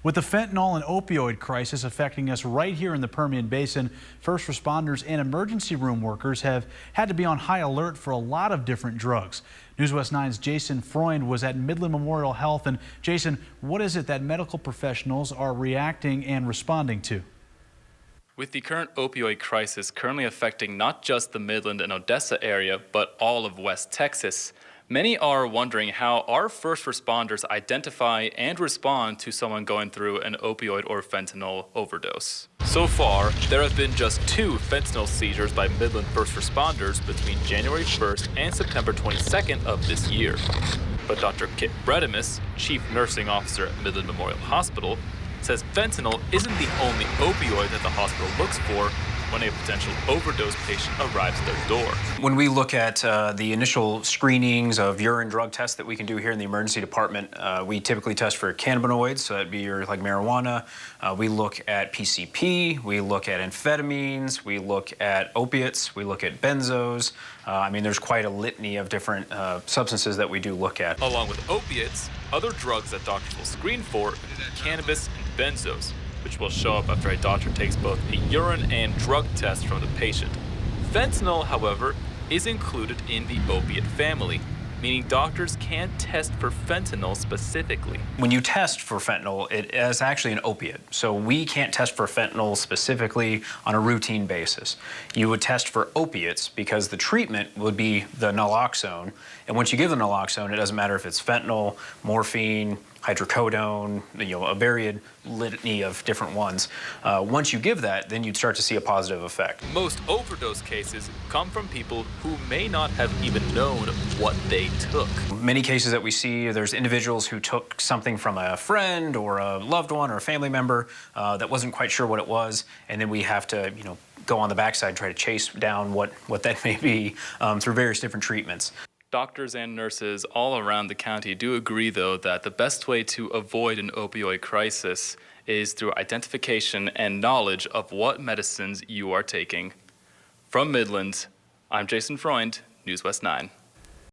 With the fentanyl and opioid crisis affecting us right here in the Permian Basin, first responders and emergency room workers have had to be on high alert for a lot of different drugs. News West 9's Jason Freund was at Midland Memorial Health. And Jason, what is it that medical professionals are reacting and responding to? With the current opioid crisis currently affecting not just the Midland and Odessa area, but all of West Texas, many are wondering how our first responders identify and respond to someone going through an opioid or fentanyl overdose. So far, there have been just 2 fentanyl seizures by Midland first responders between January 1st and September 22nd of this year. But Dr. Kit Bredimus, Chief Nursing Officer at Midland Memorial Hospital, says fentanyl isn't the only opioid that the hospital looks for when a potential overdose patient arrives at their door. When we look at the initial screenings of urine drug tests that we can do here in the emergency department, we typically test for cannabinoids, so that'd be your like marijuana. We look at PCP, we look at amphetamines, we look at opiates, we look at benzos. I mean, there's quite a litany of different substances that we do look at. Along with opiates, other drugs that doctors will screen for include cannabis and benzos, which will show up after a doctor takes both a urine and drug test from the patient. Fentanyl, however, is included in the opiate family, meaning doctors can't test for fentanyl specifically. When you test for fentanyl, it is actually an opiate. So we can't test for fentanyl specifically on a routine basis. You would test for opiates because the treatment would be the naloxone. And once you give the naloxone, it doesn't matter if it's fentanyl, morphine, hydrocodone, a varied litany of different ones. Once you give that, then you'd start to see a positive effect. Most overdose cases come from people who may not have even known what they took. Many cases that we see, there's individuals who took something from a friend or a loved one or a family member that wasn't quite sure what it was, and then we have to, go on the backside and try to chase down what that may be through various different treatments. Doctors and nurses all around the county do agree, though, that the best way to avoid an opioid crisis is through identification and knowledge of what medicines you are taking. From Midland, I'm Jason Freund, News West 9.